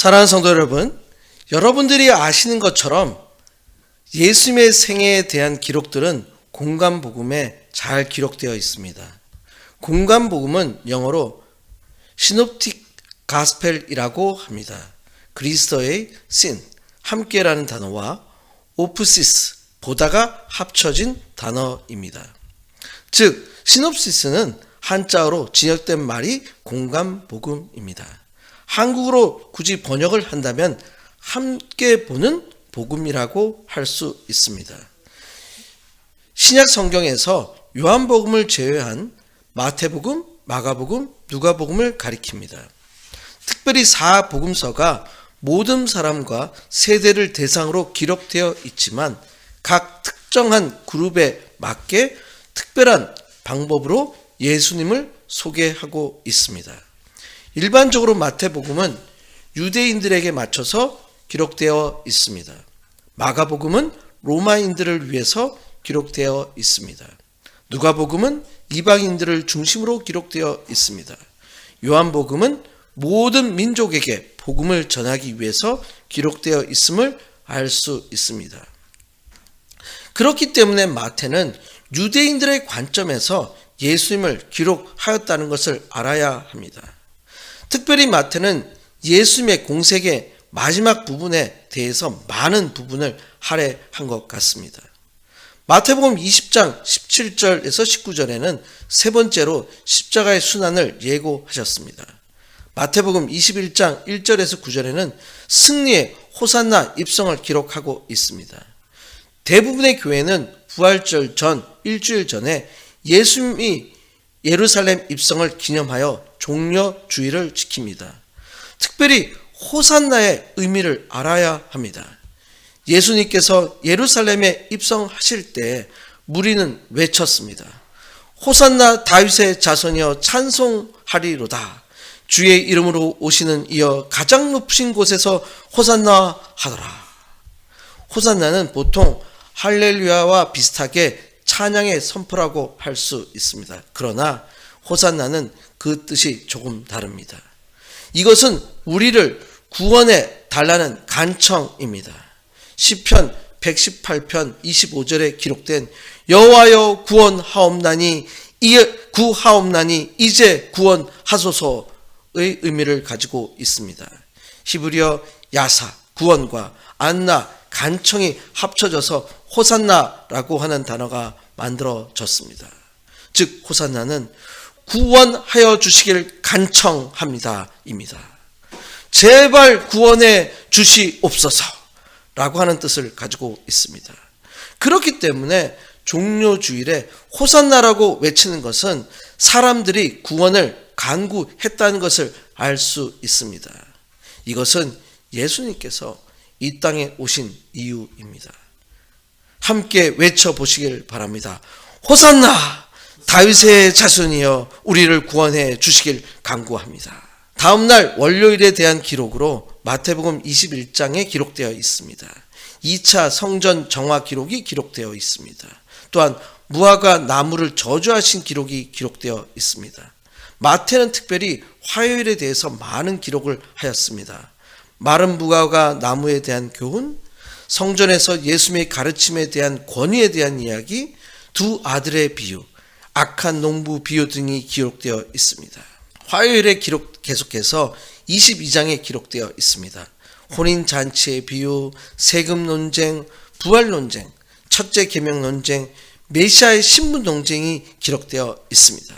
사랑하는 성도 여러분, 여러분들이 아시는 것처럼 예수님의 생애에 대한 기록들은 공관복음에 잘 기록되어 있습니다. 공관복음은 영어로 시놉틱 가스펠이라고 합니다. 그리스도의 신, 함께라는 단어와 오프시스, 보다가 합쳐진 단어입니다. 즉, 시놉시스는 한자어로 진역된 말이 공관복음입니다. 한국어로 굳이 번역을 한다면 함께 보는 복음이라고 할 수 있습니다. 신약 성경에서 요한복음을 제외한 마태복음, 마가복음, 누가복음을 가리킵니다. 특별히 4복음서가 모든 사람과 세대를 대상으로 기록되어 있지만 각 특정한 그룹에 맞게 특별한 방법으로 예수님을 소개하고 있습니다. 일반적으로 마태복음은 유대인들에게 맞춰서 기록되어 있습니다. 마가복음은 로마인들을 위해서 기록되어 있습니다. 누가복음은 이방인들을 중심으로 기록되어 있습니다. 요한복음은 모든 민족에게 복음을 전하기 위해서 기록되어 있음을 알 수 있습니다. 그렇기 때문에 마태는 유대인들의 관점에서 예수님을 기록하였다는 것을 알아야 합니다. 특별히 마태는 예수님의 공생의 마지막 부분에 대해서 많은 부분을 할애한 것 같습니다. 마태복음 20장 17절에서 19절에는 세 번째로 십자가의 순환을 예고하셨습니다. 마태복음 21장 1절에서 9절에는 승리의 호산나 입성을 기록하고 있습니다. 대부분의 교회는 부활절 전 일주일 전에 예수님이 예루살렘 입성을 기념하여 종려주의를 지킵니다. 특별히 호산나의 의미를 알아야 합니다. 예수님께서 예루살렘에 입성하실 때 무리는 외쳤습니다. 호산나 다윗의 자손이여 찬송하리로다. 주의 이름으로 오시는 이여 가장 높으신 곳에서 호산나 하더라. 호산나는 보통 할렐루야와 비슷하게 찬양의 선포라고 할 수 있습니다. 그러나 호산나는 그 뜻이 조금 다릅니다. 이것은 우리를 구원해 달라는 간청입니다. 시편 118편 25절에 기록된 여호와여 구원하옵나니 이제 구원하소서의 의미를 가지고 있습니다. 히브리어 야사, 구원과 안나, 간청이 합쳐져서 호산나라고 하는 단어가 만들어졌습니다. 즉 호산나는 구원하여 주시길 간청합니다 입니다. 제발 구원해 주시옵소서라고 하는 뜻을 가지고 있습니다. 그렇기 때문에 종료주일에 호산나라고 외치는 것은 사람들이 구원을 간구했다는 것을 알 수 있습니다. 이것은 예수님께서 이 땅에 오신 이유입니다. 함께 외쳐보시길 바랍니다. 호산나! 다윗의 자손이여 우리를 구원해 주시길 간구합니다. 다음 날 월요일에 대한 기록으로 마태복음 21장에 기록되어 있습니다. 2차 성전 정화 기록이 기록되어 있습니다. 또한 무화과 나무를 저주하신 기록이 기록되어 있습니다. 마태는 특별히 화요일에 대해서 많은 기록을 하였습니다. 마른 무화과 나무에 대한 교훈, 성전에서 예수님의 가르침에 대한 권위에 대한 이야기, 두 아들의 비유, 악한 농부 비유 등이 기록되어 있습니다. 화요일에 기록 계속해서 22장에 기록되어 있습니다. 혼인잔치의 비유, 세금 논쟁, 부활 논쟁, 첫째 계명 논쟁, 메시아의 신분 논쟁이 기록되어 있습니다.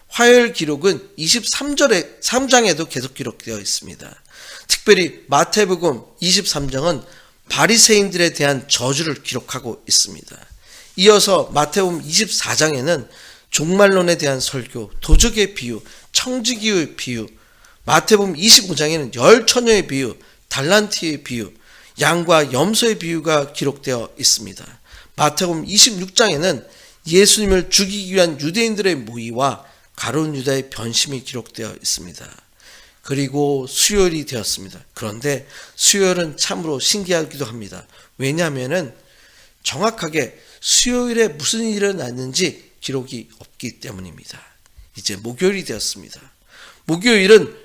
화요일 기록은 23장에도 계속 기록되어 있습니다. 특별히 마태복음 23장은 바리새인들에 대한 저주를 기록하고 있습니다. 이어서 마태복음 24장에는 종말론에 대한 설교, 도적의 비유, 청지기의 비유, 마태복음 25장에는 열 처녀의 비유, 달란트의 비유, 양과 염소의 비유가 기록되어 있습니다. 마태복음 26장에는 예수님을 죽이기 위한 유대인들의 모의와 가룟 유다의 변심이 기록되어 있습니다. 그리고 수요일이 되었습니다. 그런데 수요일은 참으로 신기하기도 합니다. 왜냐하면 정확하게 수요일에 무슨 일이 일어났는지 기록이 없기 때문입니다. 이제 목요일이 되었습니다. 목요일은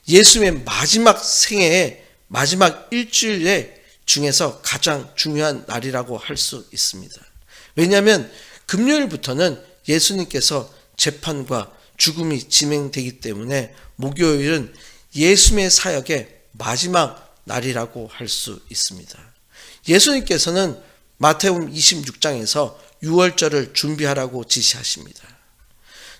예수님의 마지막 생애의 마지막 일주일 중에서 가장 중요한 날이라고 할 수 있습니다. 왜냐하면 금요일부터는 예수님께서 재판과 죽음이 진행되기 때문에 목요일은 예수님의 사역의 마지막 날이라고 할 수 있습니다. 예수님께서는 마태복음 26장에서 유월절을 준비하라고 지시하십니다.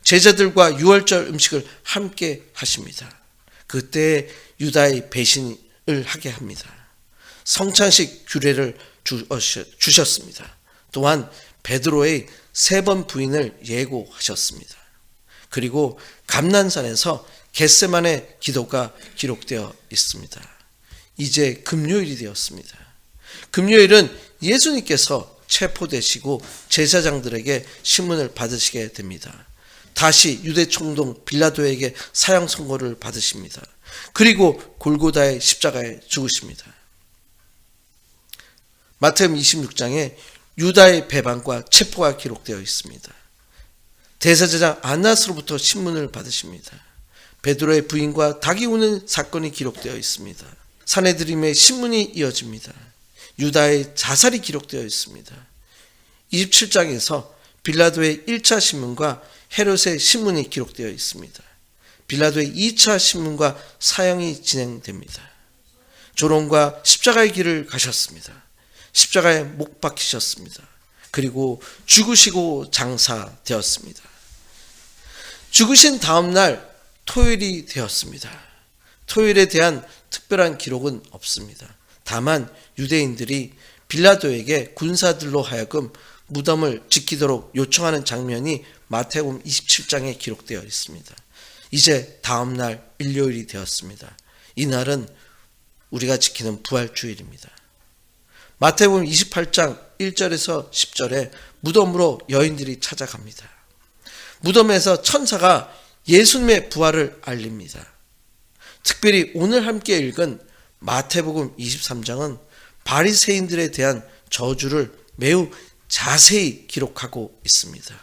제자들과 유월절 음식을 함께 하십니다. 그때 유다의 배신을 하게 합니다. 성찬식 규례를 주셨습니다. 또한 베드로의 3번 부인을 예고하셨습니다. 그리고 감난산에서 겟세마네 기도가 기록되어 있습니다. 이제 금요일이 되었습니다. 금요일은 예수님께서 체포되시고 제사장들에게 신문을 받으시게 됩니다. 다시 유대 총독 빌라도에게 사형 선고를 받으십니다. 그리고 골고다의 십자가에 죽으십니다. 마태복음 26장에 유다의 배반과 체포가 기록되어 있습니다. 대제사장 안나스로부터 신문을 받으십니다. 베드로의 부인과 닭이 우는 사건이 기록되어 있습니다. 산헤드림의 신문이 이어집니다. 유다의 자살이 기록되어 있습니다. 27장에서 빌라도의 1차 신문과 헤롯의 신문이 기록되어 있습니다. 빌라도의 2차 신문과 사형이 진행됩니다. 조롱과 십자가의 길을 가셨습니다. 십자가에 못 박히셨습니다. 그리고 죽으시고 장사되었습니다. 죽으신 다음 날 토요일이 되었습니다. 토요일에 대한 특별한 기록은 없습니다. 다만 유대인들이 빌라도에게 군사들로 하여금 무덤을 지키도록 요청하는 장면이 마태복음 27장에 기록되어 있습니다. 이제 다음 날 일요일이 되었습니다. 이날은 우리가 지키는 부활주일입니다. 마태복음 28장 1절에서 10절에 무덤으로 여인들이 찾아갑니다. 무덤에서 천사가 예수님의 부활을 알립니다. 특별히 오늘 함께 읽은 마태복음 23장은 바리새인들에 대한 저주를 매우 자세히 기록하고 있습니다.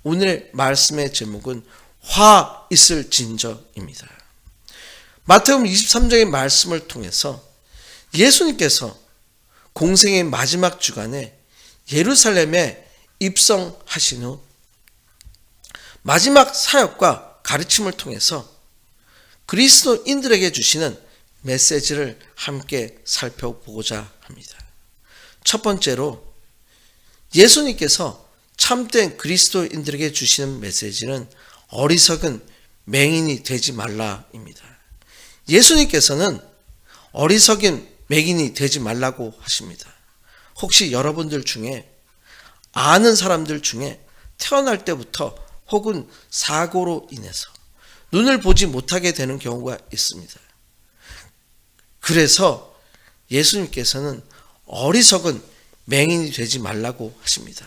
오늘의 말씀의 제목은 화 있을진저입니다. 마태복음 23장의 말씀을 통해서 예수님께서 공생의 마지막 주간에 예루살렘에 입성하신 후 마지막 사역과 가르침을 통해서 그리스도인들에게 주시는 메시지를 함께 살펴보고자 합니다. 첫 번째로 예수님께서 참된 그리스도인들에게 주시는 메시지는 어리석은 맹인이 되지 말라입니다. 예수님께서는 어리석은 맹인이 되지 말라고 하십니다. 혹시 여러분들 중에 아는 사람들 중에 태어날 때부터 혹은 사고로 인해서 눈을 보지 못하게 되는 경우가 있습니다. 그래서 예수님께서는 어리석은 맹인이 되지 말라고 하십니다.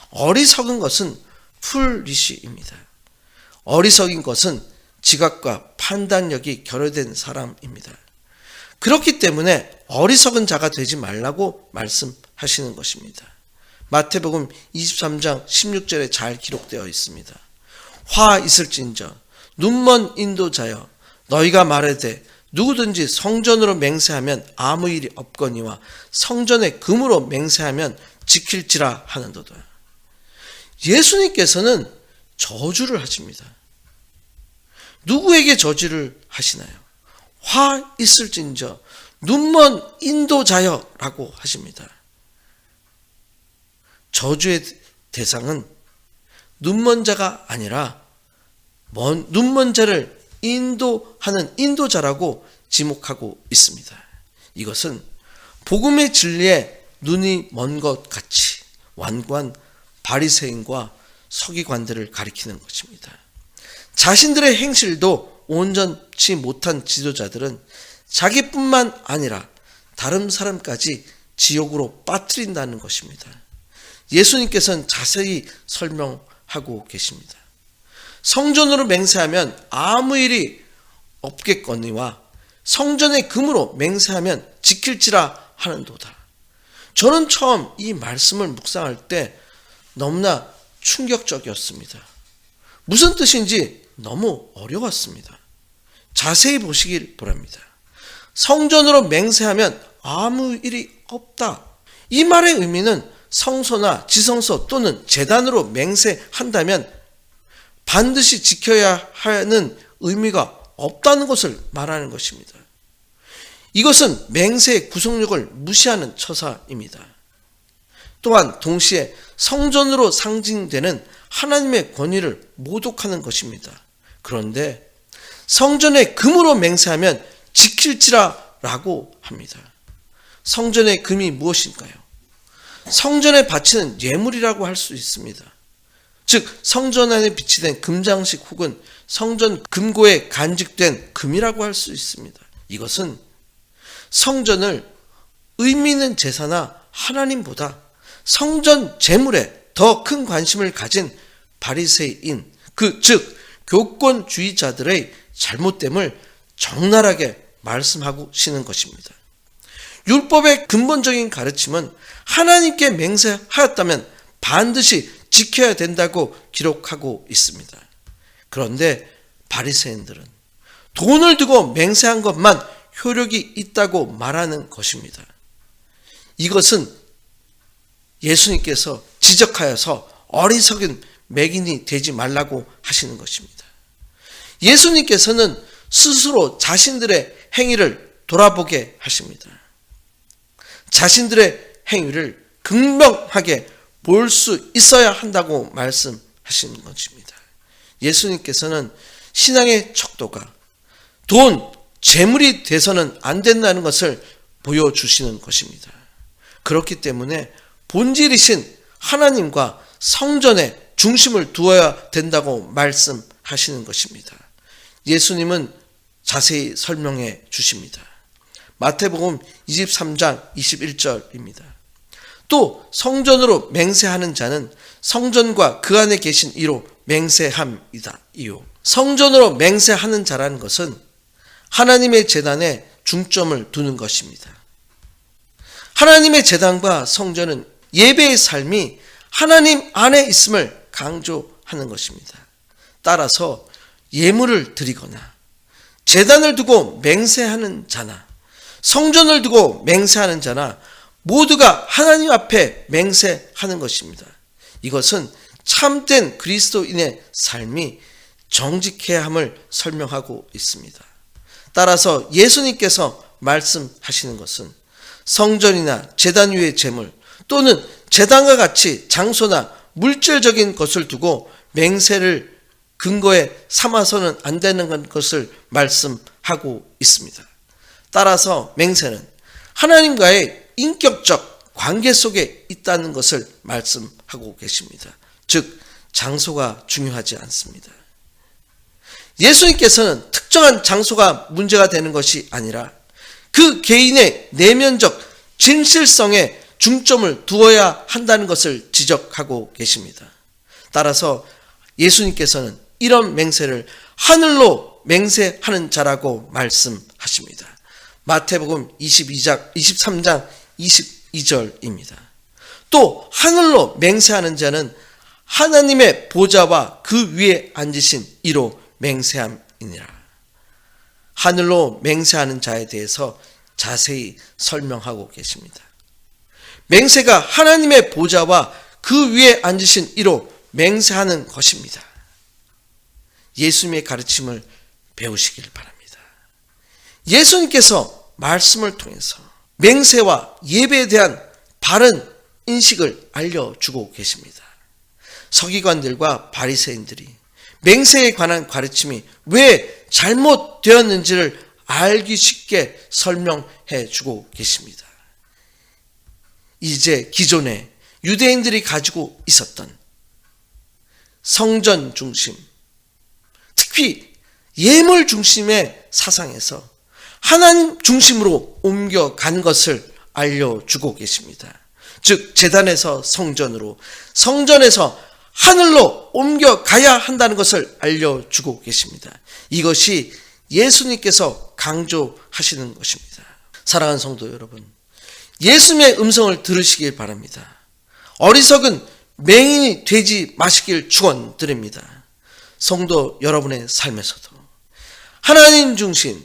어리석은 것은 풀리시입니다. 어리석인 것은 지각과 판단력이 결여된 사람입니다. 그렇기 때문에 어리석은 자가 되지 말라고 말씀하시는 것입니다. 마태복음 23장 16절에 잘 기록되어 있습니다. 화 있을진저 눈먼 인도자여 너희가 말하되 누구든지 성전으로 맹세하면 아무 일이 없거니와 성전의 금으로 맹세하면 지킬지라 하는도다. 예수님께서는 저주를 하십니다. 누구에게 저주를 하시나요? 화 있을진저 눈먼 인도자여라고 하십니다. 저주의 대상은 눈먼 자가 아니라 눈먼 자를 인도하는 인도자라고 지목하고 있습니다. 이것은 복음의 진리에 눈이 먼 것 같이 완고한 바리새인과 서기관들을 가리키는 것입니다. 자신들의 행실도 온전치 못한 지도자들은 자기뿐만 아니라 다른 사람까지 지옥으로 빠뜨린다는 것입니다. 예수님께서는 자세히 설명하고 계십니다. 성전으로 맹세하면 아무 일이 없겠거니와 성전의 금으로 맹세하면 지킬지라 하는도다. 저는 처음 이 말씀을 묵상할 때 너무나 충격적이었습니다. 무슨 뜻인지 너무 어려웠습니다. 자세히 보시길 바랍니다. 성전으로 맹세하면 아무 일이 없다. 이 말의 의미는 성소나 지성소 또는 제단으로 맹세한다면 반드시 지켜야 하는 의미가 없다는 것을 말하는 것입니다. 이것은 맹세의 구속력을 무시하는 처사입니다. 또한 동시에 성전으로 상징되는 하나님의 권위를 모독하는 것입니다. 그런데 성전의 금으로 맹세하면 지킬지라라고 합니다. 성전의 금이 무엇일까요? 성전에 바치는 예물이라고 할 수 있습니다. 즉 성전 안에 비치된 금장식 혹은 성전 금고에 간직된 금이라고 할 수 있습니다. 이것은 성전을 의미 있는 제사나 하나님보다 성전 제물에 더 큰 관심을 가진 바리새인, 즉 교권주의자들의 잘못됨을 적나라하게 말씀하고 시는 것입니다. 율법의 근본적인 가르침은 하나님께 맹세하였다면 반드시 지켜야 된다고 기록하고 있습니다. 그런데 바리새인들은 돈을 두고 맹세한 것만 효력이 있다고 말하는 것입니다. 이것은 예수님께서 지적하여서 어리석은 맹인이 되지 말라고 하시는 것입니다. 예수님께서는 스스로 자신들의 행위를 돌아보게 하십니다. 자신들의 행위를 극명하게 볼 수 있어야 한다고 말씀하시는 것입니다. 예수님께서는 신앙의 척도가 돈, 재물이 돼서는 안 된다는 것을 보여주시는 것입니다. 그렇기 때문에 본질이신 하나님과 성전에 중심을 두어야 된다고 말씀하시는 것입니다. 예수님은 자세히 설명해 주십니다. 마태복음 23장 21절입니다. 또 성전으로 맹세하는 자는 성전과 그 안에 계신 이로 맹세함이다. 이요. 성전으로 맹세하는 자라는 것은 하나님의 제단에 중점을 두는 것입니다. 하나님의 제단과 성전은 예배의 삶이 하나님 안에 있음을 강조하는 것입니다. 따라서 예물을 드리거나 제단을 두고 맹세하는 자나 성전을 두고 맹세하는 자나 모두가 하나님 앞에 맹세하는 것입니다. 이것은 참된 그리스도인의 삶이 정직해야 함을 설명하고 있습니다. 따라서 예수님께서 말씀하시는 것은 성전이나 제단 위의 제물 또는 제단과 같이 장소나 물질적인 것을 두고 맹세를 근거에 삼아서는 안 되는 것을 말씀하고 있습니다. 따라서 맹세는 하나님과의 인격적 관계 속에 있다는 것을 말씀하고 계십니다. 즉 장소가 중요하지 않습니다. 예수님께서는 특정한 장소가 문제가 되는 것이 아니라 그 개인의 내면적 진실성에 중점을 두어야 한다는 것을 지적하고 계십니다. 따라서 예수님께서는 이런 맹세를 하늘로 맹세하는 자라고 말씀하십니다. 마태복음 23장 22절입니다. 또 하늘로 맹세하는 자는 하나님의 보좌와 그 위에 앉으신 이로 맹세함이니라. 하늘로 맹세하는 자에 대해서 자세히 설명하고 계십니다. 맹세가 하나님의 보좌와 그 위에 앉으신 이로 맹세하는 것입니다. 예수님의 가르침을 배우시길 바랍니다. 예수님께서 말씀을 통해서 맹세와 예배에 대한 바른 인식을 알려주고 계십니다. 서기관들과 바리새인들이 맹세에 관한 가르침이 왜 잘못되었는지를 알기 쉽게 설명해 주고 계십니다. 이제 기존에 유대인들이 가지고 있었던 성전 중심, 특히 예물 중심의 사상에서 하나님 중심으로 옮겨간 것을 알려주고 계십니다. 즉 제단에서 성전으로, 성전에서 하늘로 옮겨가야 한다는 것을 알려주고 계십니다. 이것이 예수님께서 강조하시는 것입니다. 사랑하는 성도 여러분, 예수님의 음성을 들으시길 바랍니다. 어리석은 맹인이 되지 마시길 축원드립니다. 성도 여러분의 삶에서도 하나님 중심,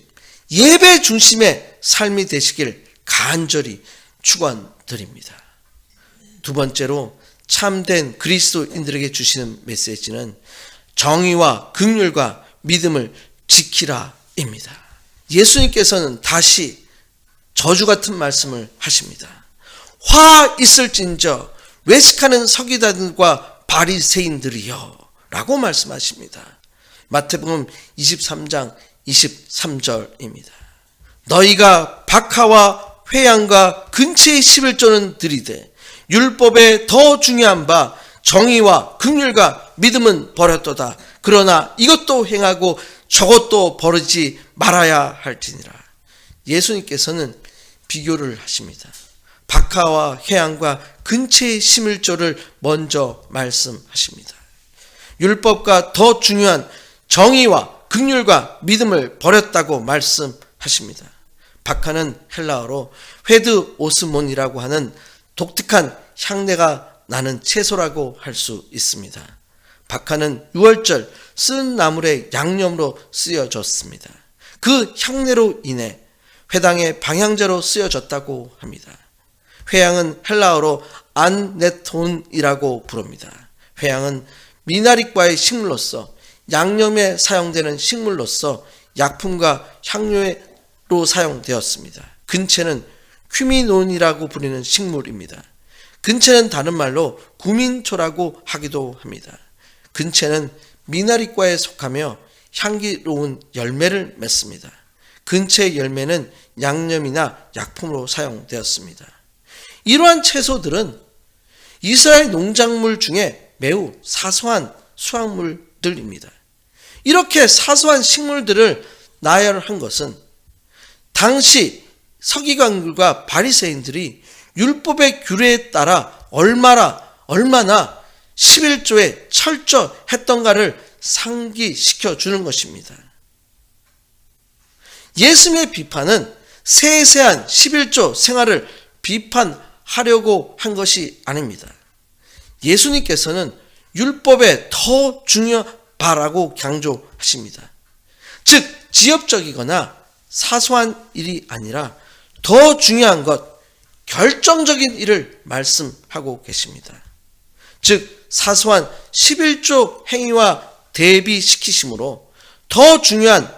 예배 중심의 삶이 되시길 간절히 축원드립니다. 두 번째로 참된 그리스도인들에게 주시는 메시지는 정의와 긍휼과 믿음을 지키라입니다. 예수님께서는 다시 저주 같은 말씀을 하십니다. 화 있을진저 외식하는 서기관들과 바리새인들이여 라고 말씀하십니다. 마태복음 23장 23절입니다. 너희가 박하와 회양과 근처의 11조는 들이되 율법에 더 중요한 바 정의와 긍휼과 믿음은 버렸도다. 그러나 이것도 행하고 저것도 버리지 말아야 할지니라. 예수님께서는 비교를 하십니다. 박하와 회양과 근처의 11조를 먼저 말씀하십니다. 율법과 더 중요한 정의와 긍휼과 믿음을 버렸다고 말씀하십니다. 박하는 헬라어로 회드 오스몬이라고 하는 독특한 향내가 나는 채소라고 할 수 있습니다. 박하는 유월절 쓴 나물의 양념으로 쓰여졌습니다. 그 향내로 인해 회당의 방향제로 쓰여졌다고 합니다. 회양은 헬라어로 안네톤이라고 부릅니다. 회양은 미나리과의 식물로서 양념에 사용되는 식물로서 약품과 향료로 사용되었습니다. 근채는 큐미논이라고 부르는 식물입니다. 근채는 다른 말로 구민초라고 하기도 합니다. 근채는 미나리과에 속하며 향기로운 열매를 맺습니다. 근채의 열매는 양념이나 약품으로 사용되었습니다. 이러한 채소들은 이스라엘 농작물 중에 매우 사소한 수확물들입니다. 이렇게 사소한 식물들을 나열한 것은 당시 서기관들과 바리새인들이 율법의 규례에 따라 얼마나 11조에 철저했던가를 상기시켜 주는 것입니다. 예수님의 비판은 세세한 11조 생활을 비판하려고 한 것이 아닙니다. 예수님께서는 율법에 더 중요하다고 강조하십니다. 즉 지엽적이거나 사소한 일이 아니라 더 중요한 것, 결정적인 일을 말씀하고 계십니다. 즉 사소한 11조 행위와 대비시키심으로 더 중요한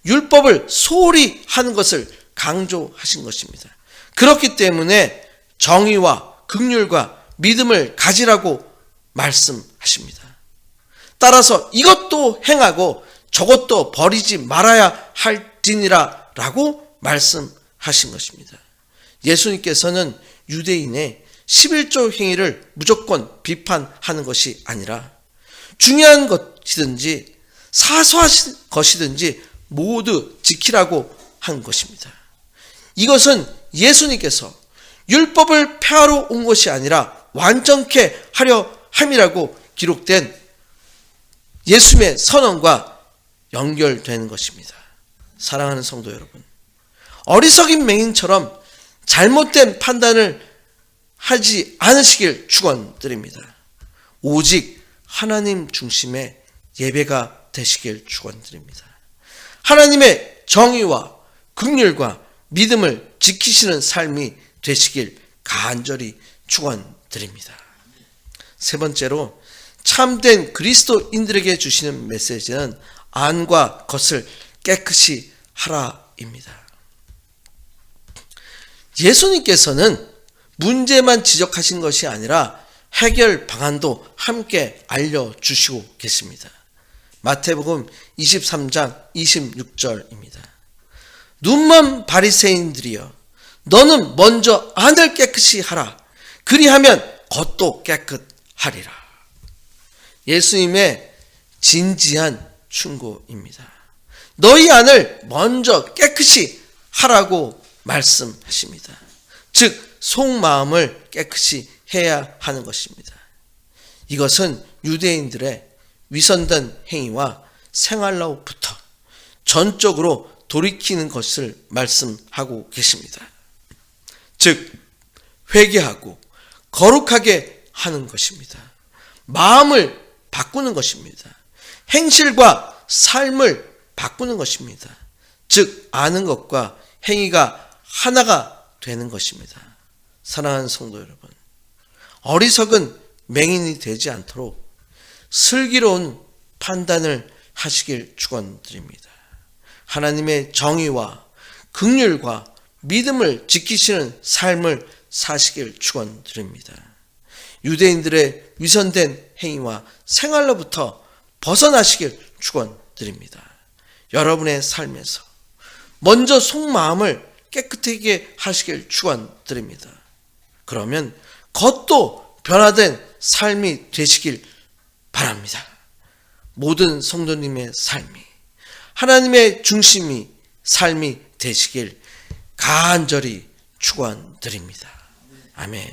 율법을 소홀히 하는 것을 강조하신 것입니다. 그렇기 때문에 정의와 긍휼과 믿음을 가지라고 말씀하십니다. 따라서 이것도 행하고 저것도 버리지 말아야 할지니라 라고 말씀하신 것입니다. 예수님께서는 유대인의 11조 행위를 무조건 비판하는 것이 아니라 중요한 것이든지 사소한 것이든지 모두 지키라고 한 것입니다. 이것은 예수님께서 율법을 폐하러 온 것이 아니라 완전케 하려 함이라고 기록된 예수님의 선언과 연결되는 것입니다. 사랑하는 성도 여러분, 어리석인 맹인처럼 잘못된 판단을 하지 않으시길 축원드립니다. 오직 하나님 중심의 예배가 되시길 축원드립니다. 하나님의 정의와 긍휼과 믿음을 지키시는 삶이 되시길 간절히 축원드립니다. 세 번째로 참된 그리스도인들에게 주시는 메시지는 안과 겉을 깨끗이 하라입니다. 예수님께서는 문제만 지적하신 것이 아니라 해결 방안도 함께 알려주시고 계십니다. 마태복음 23장 26절입니다. 눈먼 바리새인들이여, 너는 먼저 안을 깨끗이 하라. 그리하면 겉도 깨끗하리라. 예수님의 진지한 충고입니다. 너희 안을 먼저 깨끗이 하라고 말씀하십니다. 즉 속마음을 깨끗이 해야 하는 것입니다. 이것은 유대인들의 위선된 행위와 생활로부터 전적으로 돌이키는 것을 말씀하고 계십니다. 즉 회개하고 거룩하게 하는 것입니다. 마음을 바꾸는 것입니다. 행실과 삶을 바꾸는 것입니다. 즉 아는 것과 행위가 하나가 되는 것입니다. 사랑하는 성도 여러분, 어리석은 맹인이 되지 않도록 슬기로운 판단을 하시길 축원드립니다. 하나님의 정의와 긍휼과 믿음을 지키시는 삶을 사시길 축원드립니다. 유대인들의 위선된 행위와 생활로부터 벗어나시길 축원드립니다. 여러분의 삶에서 먼저 속마음을 깨끗하게 하시길 축원드립니다. 그러면 겉도 변화된 삶이 되시길 바랍니다. 모든 성도님의 삶이 하나님의 중심이 삶이 되시길 간절히 축원드립니다. 아멘.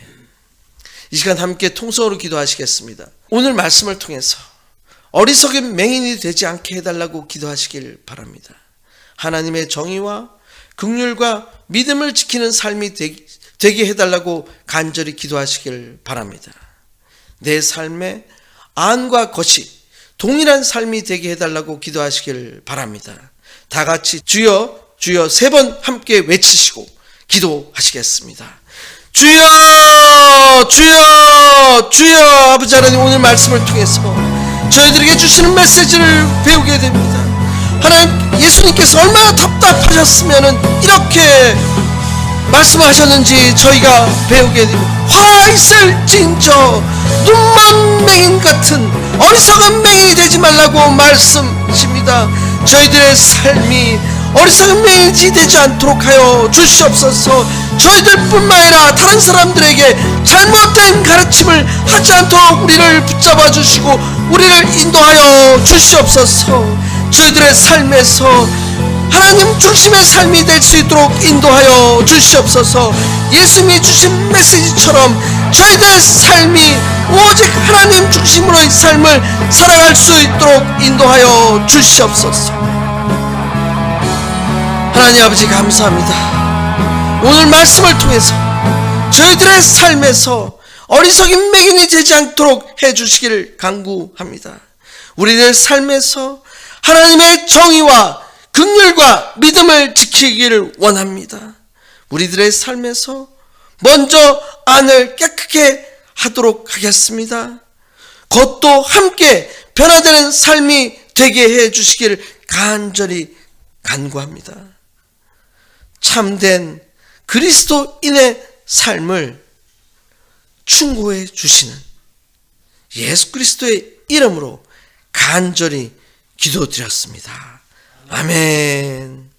이 시간 함께 통성으로 기도하시겠습니다. 오늘 말씀을 통해서 어리석은 맹인이 되지 않게 해달라고 기도하시길 바랍니다. 하나님의 정의와 긍휼과 믿음을 지키는 삶이 되게 해달라고 간절히 기도하시길 바랍니다. 내 삶에 안과 겉이 동일한 삶이 되게 해달라고 기도하시길 바랍니다. 다 같이 주여 주여 3번 함께 외치시고 기도하시겠습니다. 주여 주여 주여. 아버지 하나님, 오늘 말씀을 통해서 저희들에게 주시는 메시지를 배우게 됩니다. 하나님, 예수님께서 얼마나 답답하셨으면 이렇게 말씀하셨는지 저희가 배우게 됩니다. 화 있을진저 눈먼 맹인 같은 어리석은 맹인이 되지 말라고 말씀하십니다. 저희들의 삶이 어리석은 맹인이 되지 않도록 하여 주시옵소서. 저희들뿐만 아니라 다른 사람들에게 잘못된 가르침을 하지 않도록 우리를 붙잡아 주시고 우리를 인도하여 주시옵소서. 저희들의 삶에서 하나님 중심의 삶이 될 수 있도록 인도하여 주시옵소서. 예수님이 주신 메시지처럼 저희들의 삶이 오직 하나님 중심으로의 삶을 살아갈 수 있도록 인도하여 주시옵소서. 하나님 아버지, 감사합니다. 오늘 말씀을 통해서 저희들의 삶에서 어리석은 맹인이 되지 않도록 해주시기를 간구합니다. 우리들 삶에서 하나님의 정의와 긍휼과 믿음을 지키기를 원합니다. 우리들의 삶에서 먼저 안을 깨끗게 하도록 하겠습니다. 겉도 함께 변화되는 삶이 되게 해주시기를 간절히 간구합니다. 참된 그리스도인의 삶을 충고해 주시는 예수 그리스도의 이름으로 간절히 기도드렸습니다. 아멘.